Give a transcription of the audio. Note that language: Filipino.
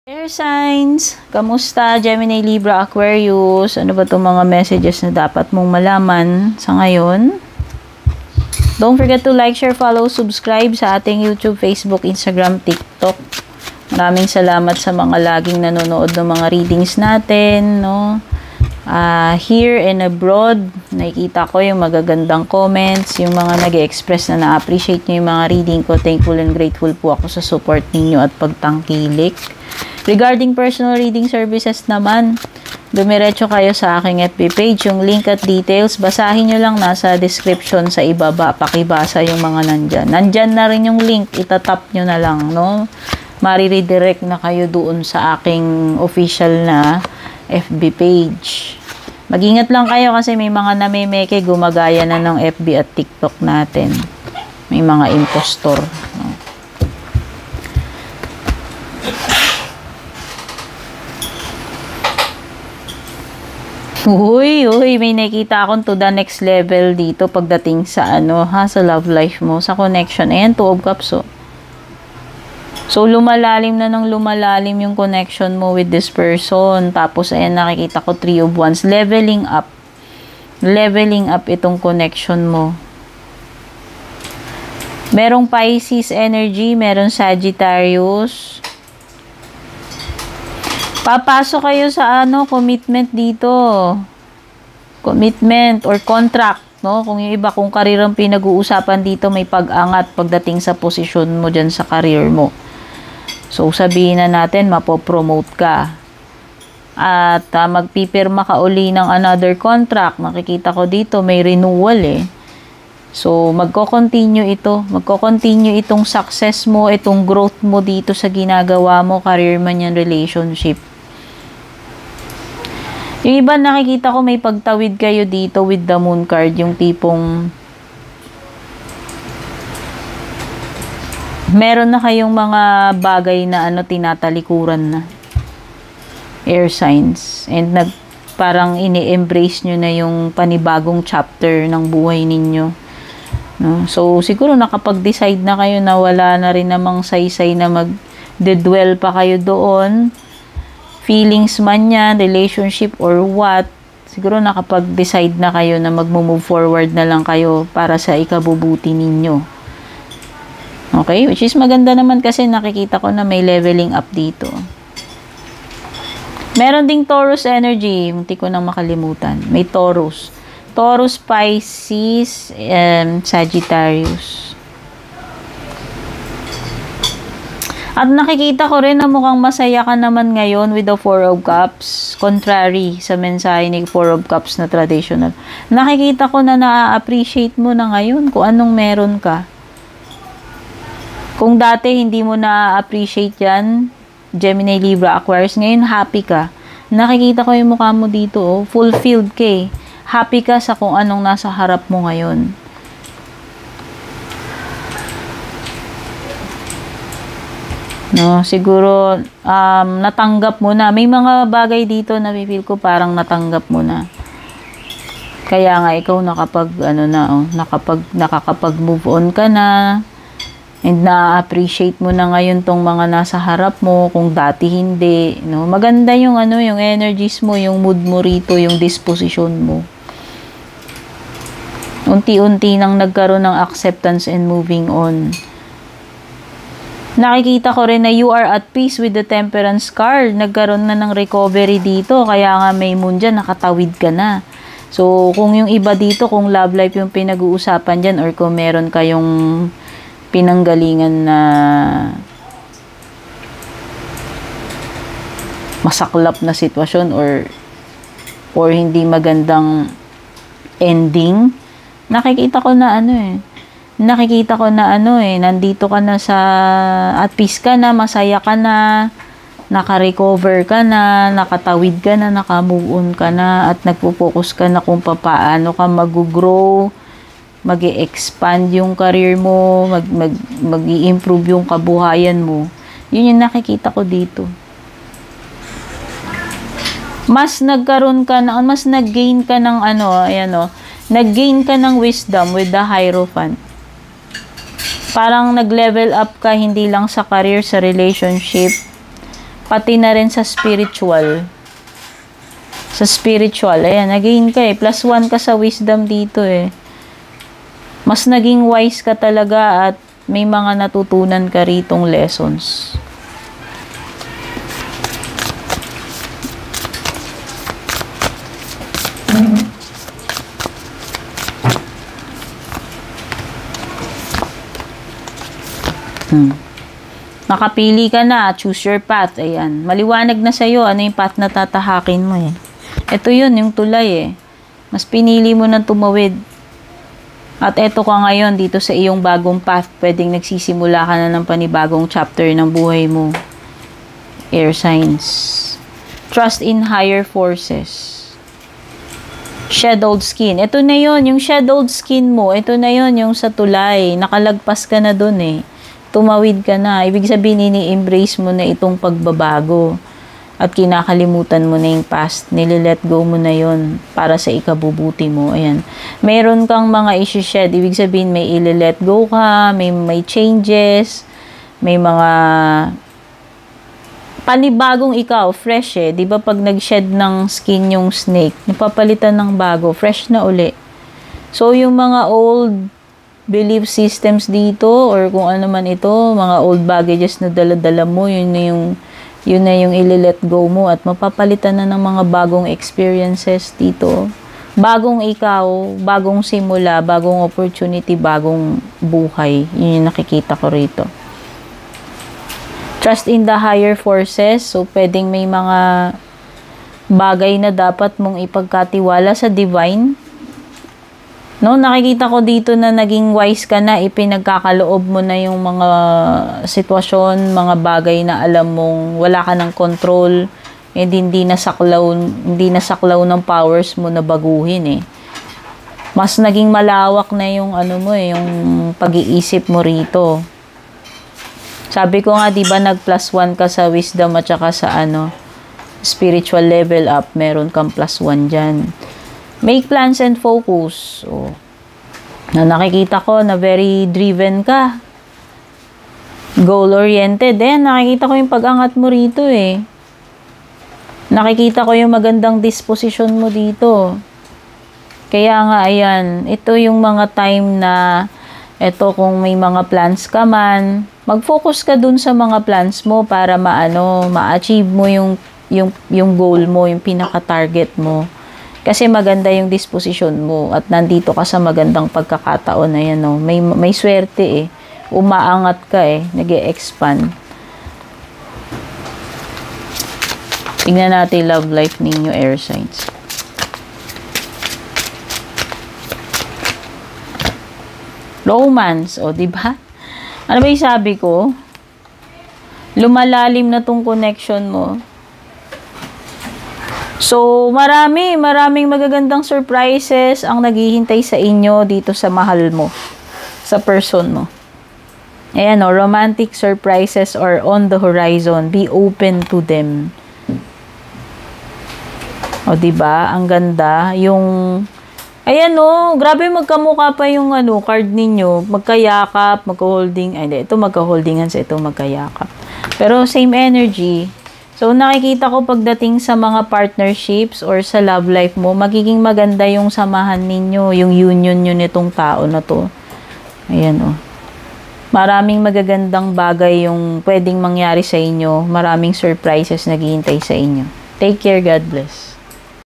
Air signs, kamusta Gemini, Libra, Aquarius? Ano ba itong mga messages na dapat mong malaman sa ngayon? Don't forget to like, share, follow, subscribe sa ating YouTube, Facebook, Instagram, TikTok. Maraming salamat sa mga laging nanonood ng mga readings natin, no? Here and abroad, nakikita ko yung magagandang comments, yung mga nag-express na na-appreciate nyo yung mga reading ko. Thankful and grateful po ako sa support ninyo at pagtangkilik. Regarding personal reading services naman, dumiretso kayo sa aking FB page. Yung link at details, basahin nyo lang nasa description sa ibaba. Pakibasa yung mga nandyan. Nandyan na rin yung link, itatap nyo na lang, no? Mariredirect na kayo doon sa aking official na FB page. Mag-ingat lang kayo kasi may mga namemeke gumagaya na ng FB at TikTok natin. May mga impostor, no? Uy, may nakita akong to the next level dito pagdating sa sa love life mo, sa connection. Ayan, Two of Cups, oh. So, lumalalim na ng lumalalim yung connection mo with this person. Tapos, ayan, nakikita ko Three of Wands. Leveling up. Leveling up itong connection mo. Merong Pisces energy, merong Sagittarius. Papasok kayo sa commitment dito. Commitment or contract, no? Kung yung iba, kung career ang pinag-uusapan dito, may pag-angat pagdating sa posisyon mo dyan sa career mo. So, sabihin na natin, mapopromote ka. At magpipirma ka uli ng another contract. Makikita ko dito, may renewal eh. So, magko-continue ito. Magko-continue itong success mo, itong growth mo dito sa ginagawa mo, career man yan, relationship. Yung iba nakikita ko may pagtawid kayo dito with the moon card, yung tipong meron na kayong mga bagay na tinatalikuran na. Air signs. And parang ini-embrace nyo na yung panibagong chapter ng buhay ninyo. No? So, siguro nakapag-decide na kayo na wala na rin namang saysay na mag-dwell pa kayo doon. Feelings man yan, relationship or what, siguro nakapag-decide na kayo na mag-move forward na lang kayo para sa ikabubuti ninyo. Okay? Which is maganda naman kasi nakikita ko na may leveling up dito. Meron ding Taurus energy, hindi ko nang makalimutan. May Taurus. Taurus, Pisces, and Sagittarius. At nakikita ko rin na mukhang masaya ka naman ngayon with the Four of Cups. Contrary sa mensahe ni Four of Cups na traditional. Nakikita ko na na-appreciate mo na ngayon kung anong meron ka. Kung dati hindi mo na-appreciate yan, Gemini, Libra, Aquarius, ngayon happy ka. Nakikita ko yung mukha mo dito, oh. Fulfilled ka eh. Happy ka sa kung anong nasa harap mo ngayon. No, siguro natanggap mo na. May mga bagay dito na feel ko parang natanggap mo na. Kaya nga ikaw nakakapag-move on ka na. And na-appreciate mo na ngayon tong mga nasa harap mo kung dati hindi, no? Maganda yung yung energies mo, yung mood mo rito, yung disposition mo. Unti-unti nang nagkaroon ng acceptance and moving on. Nakikita ko rin na you are at peace with the Temperance card. Nagkaroon na ng recovery dito. Kaya nga may moon dyan, nakatawid ka na. So, kung yung iba dito, kung love life yung pinag-uusapan dyan or kung meron kayong pinanggalingan na masaklap na sitwasyon or hindi magandang ending, nakikita ko na nandito ka na sa at peace ka na, masaya ka na, naka-recover ka na, nakatawid ka na, naka-move on ka na, at nagpo-focus ka na kung paano ka mag-grow, mag-e-expand yung career mo, mag-i-improve yung kabuhayan mo. Yun yung nakikita ko dito. Mas nagkaroon ka na, mas nag-gain ka ng nag-gain ka ng wisdom with the Hierophant. Parang nag-level up ka hindi lang sa career, sa relationship, Pati na rin sa spiritual. Sa spiritual, ayan, nag-gain ka eh. +1 ka sa wisdom dito eh. Mas naging wise ka talaga at may mga natutunan ka ritong lessons. Nakapili ka na, choose your path. Ayan, maliwanag na sa'yo ano yung path na tatahakin mo eh. Ito yun, yung tulay eh. Mas pinili mo na tumawid. At eto ka ngayon dito sa iyong bagong path. Pwedeng nagsisimula ka na ng panibagong chapter ng buhay mo. Air signs. Trust in higher forces. Shadowed skin. Ito na yun, yung shadowed skin mo. Ito na yun, yung sa tulay. Nakalagpas ka na dun eh. Tumawid ka na. Ibig sabihin, ini-embrace mo na itong pagbabago. At kinakalimutan mo na yung past. Nililet go mo na yon para sa ikabubuti mo. Ayan. Meron kang mga isi-shed. Ibig sabihin, may ililet go ka, may changes, may mga panibagong ikaw, fresh eh. Di ba pag nag-shed ng skin yung snake, napapalitan ng bago, fresh na uli. So, yung mga old belief systems dito or kung ano man ito, mga old baggages na dala-dala mo, yun na yung ililet go mo at mapapalitan na ng mga bagong experiences dito. Bagong ikaw, bagong simula, bagong opportunity, bagong buhay. Yun yung nakikita ko rito. Trust in the higher forces. So, pwedeng may mga bagay na dapat mong ipagkatiwala sa divine. No, nakikita ko dito na naging wise ka na, ipinagkakaloob mo na yung mga sitwasyon, mga bagay na alam mong wala ka ng control, and hindi nasaklaw ng powers mo na baguhin eh. Mas naging malawak na yung ano mo eh, yung pag-iisip mo rito. Sabi ko nga, 'di ba, nag+1 ka sa wisdom at saka sa spiritual level up, meron kang +1 diyan. Make plans and focus. So, na nakikita ko na very driven ka. Goal-oriented. Nakikita ko yung pag-angat mo rito eh. Nakikita ko yung magandang disposition mo dito. Kaya nga, ayan, ito yung mga time na, ito kung may mga plans ka man, mag-focus ka dun sa mga plans mo para ma-achieve mo yung goal mo, yung pinaka-target mo. Kasi maganda yung disposition mo at nandito ka sa magandang pagkakataon na yan, no? May swerte eh. Umaangat ka eh. Nag-e-expand. Tingnan natin love life ninyo, air signs. Romance. O, diba? Ano ba yung sabi ko? Lumalalim na tong connection mo. So, maraming magagandang surprises ang naghihintay sa inyo dito sa mahal mo, sa person mo. Ayan o, romantic surprises are on the horizon. Be open to them. O, diba? Ang ganda. Ayan o, grabe magkamukha pa yung card ninyo. Magkayakap, magka-holding. Ay, hindi. Ito magka-holding hands, ito magkayakap. Pero same energy. So, nakikita ko pagdating sa mga partnerships or sa love life mo, magiging maganda yung samahan ninyo, yung union nyo nitong tao na to. Ayan o. Maraming magagandang bagay yung pwedeng mangyari sa inyo. Maraming surprises naghihintay sa inyo. Take care. God bless.